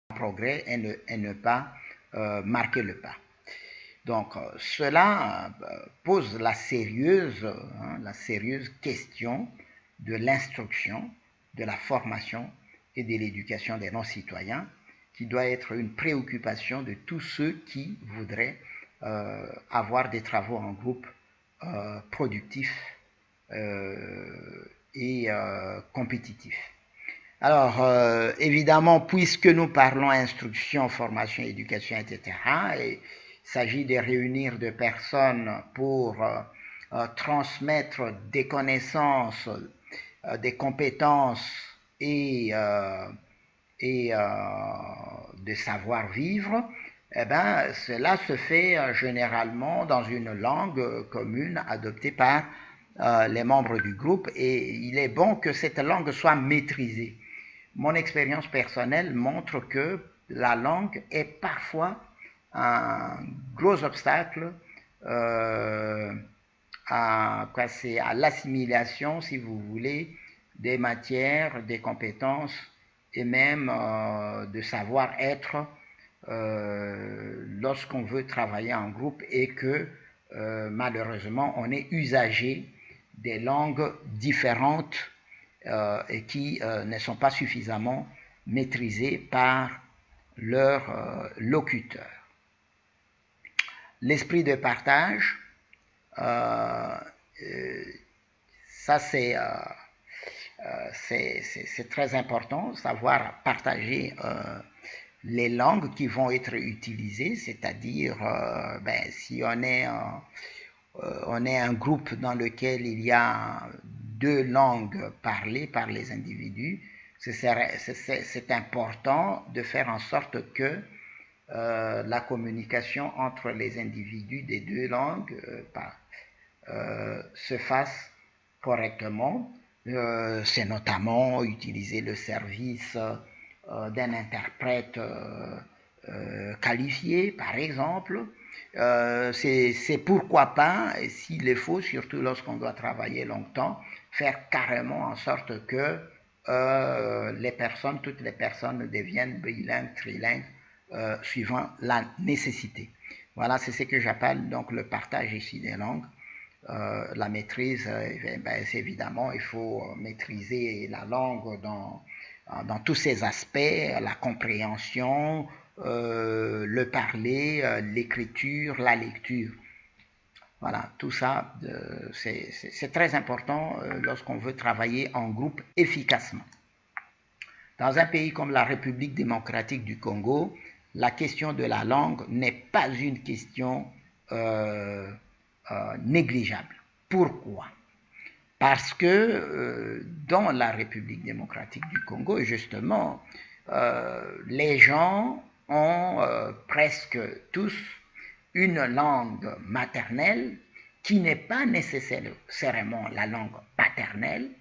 progrès et ne pas marquer le pas. Donc cela pose la sérieuse question de l'instruction, de la formation et de l'éducation des non-citoyens, qui doit être une préoccupation de tous ceux qui voudraient avoir des travaux en groupe productifs et compétitifs. Alors, évidemment, puisque nous parlons instruction, formation, éducation, etc., il s'agit de réunir des personnes pour transmettre des connaissances, des compétences et de savoir-vivre. Eh bien, cela se fait généralement dans une langue commune adoptée par les membres du groupe, et il est bon que cette langue soit maîtrisée. Mon expérience personnelle montre que la langue est parfois un gros obstacle à l'assimilation, si vous voulez, des matières, des compétences et même de savoir-être lorsqu'on veut travailler en groupe et que malheureusement on est usager des langues différentes et qui ne sont pas suffisamment maîtrisées par leurs locuteurs. L'esprit de partage, ça c'est très important, savoir partager les langues qui vont être utilisées, c'est-à-dire si on est un groupe dans lequel il y a 2 langues parlées par les individus, c'est important de faire en sorte que la communication entre les individus des 2 langues se fasse correctement. C'est notamment utiliser le service d'un interprète qualifié, par exemple. C'est pourquoi pas, s'il le faut, surtout lorsqu'on doit travailler longtemps, faire carrément en sorte que toutes les personnes deviennent bilingues, trilingues, suivant la nécessité. Voilà, c'est ce que j'appelle donc le partage ici des langues. La maîtrise, c'est évidemment, il faut maîtriser la langue dans tous ses aspects, la compréhension, le parler, l'écriture, la lecture. Voilà, tout ça, c'est très important lorsqu'on veut travailler en groupe efficacement. Dans un pays comme la République démocratique du Congo, la question de la langue n'est pas une question négligeable. Pourquoi? Parce que dans la République démocratique du Congo, justement, les gens ont presque tous une langue maternelle qui n'est pas nécessairement la langue paternelle,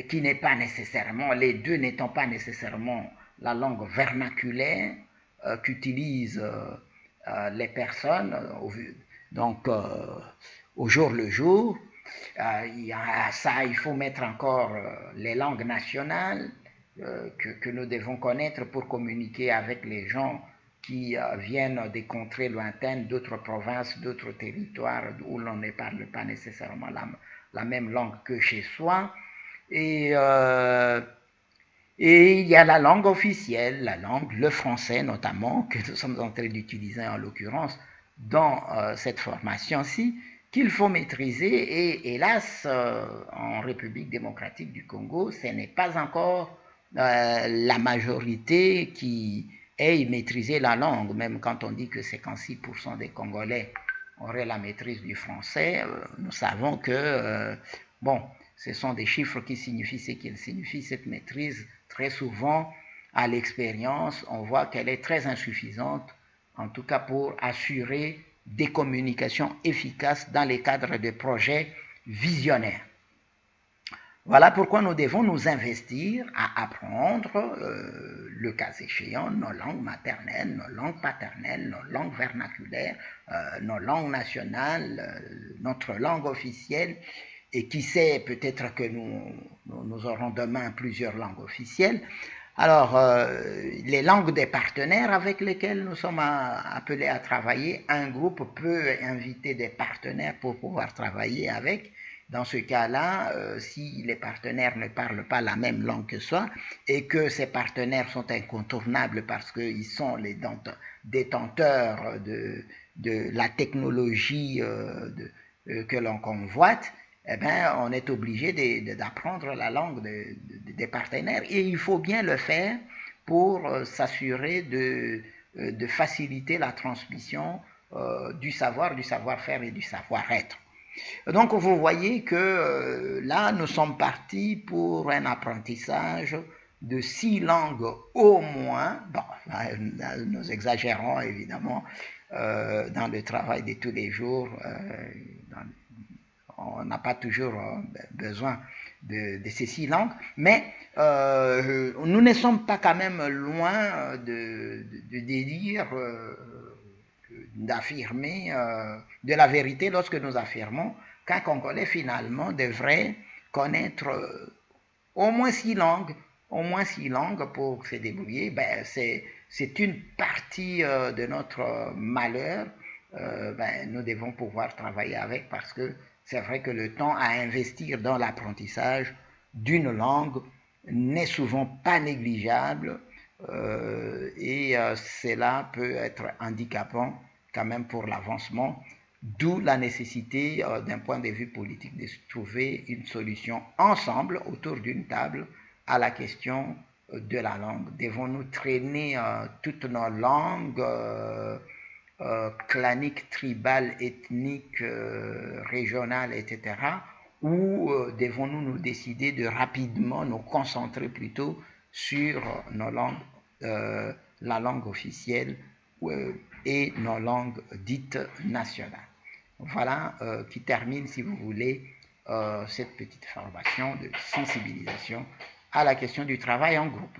qui n'est pas nécessairement, les deux n'étant pas nécessairement la langue vernaculaire qu'utilisent les personnes, donc au jour le jour. Il faut mettre encore les langues nationales que nous devons connaître pour communiquer avec les gens qui viennent des contrées lointaines, d'autres provinces, d'autres territoires où l'on ne parle pas nécessairement la même langue que chez soi. Et il y a la langue officielle, le français notamment, que nous sommes en train d'utiliser en l'occurrence dans cette formation-ci, qu'il faut maîtriser. Et hélas, en République démocratique du Congo, ce n'est pas encore la majorité qui ait maîtrisé la langue, même quand on dit que 56% des Congolais auraient la maîtrise du français, nous savons que, ce sont des chiffres qui signifient ce qu'ils signifient. Cette maîtrise, très souvent, à l'expérience, on voit qu'elle est très insuffisante, en tout cas pour assurer des communications efficaces dans les cadres de projets visionnaires. Voilà pourquoi nous devons nous investir à apprendre, le cas échéant, nos langues maternelles, nos langues paternelles, nos langues vernaculaires, nos langues nationales, notre langue officielle. Et qui sait, peut-être que nous aurons demain plusieurs langues officielles, Alors, les langues des partenaires avec lesquels nous sommes appelés à travailler, un groupe peut inviter des partenaires pour pouvoir travailler avec. Dans ce cas-là, si les partenaires ne parlent pas la même langue que soi et que ces partenaires sont incontournables parce qu'ils sont les détenteurs de la technologie que l'on convoite, eh bien, on est obligé d'apprendre la langue des partenaires et il faut bien le faire pour s'assurer de faciliter la transmission du savoir-faire et du savoir-être. Donc, vous voyez que là, nous sommes partis pour un apprentissage de 6 langues au moins. Bon, nous exagérons évidemment dans le travail de tous les jours. On n'a pas toujours besoin de ces 6 langues, mais nous ne sommes pas quand même loin de dire, d'affirmer de la vérité lorsque nous affirmons qu'un Congolais finalement devrait connaître au moins 6 langues, pour se débrouiller. Ben, c'est une partie de notre malheur. Ben, nous devons pouvoir travailler avec parce que c'est vrai que le temps à investir dans l'apprentissage d'une langue n'est souvent pas négligeable et cela peut être handicapant quand même pour l'avancement, d'où la nécessité d'un point de vue politique de trouver une solution ensemble autour d'une table à la question de la langue. Devons-nous traîner toutes nos langues claniques, tribales, ethniques, régionales, etc. Ou devons-nous nous décider de rapidement nous concentrer plutôt sur nos langues, la langue officielle et nos langues dites nationales. Voilà qui termine, si vous voulez, cette petite formation de sensibilisation à la question du travail en groupe.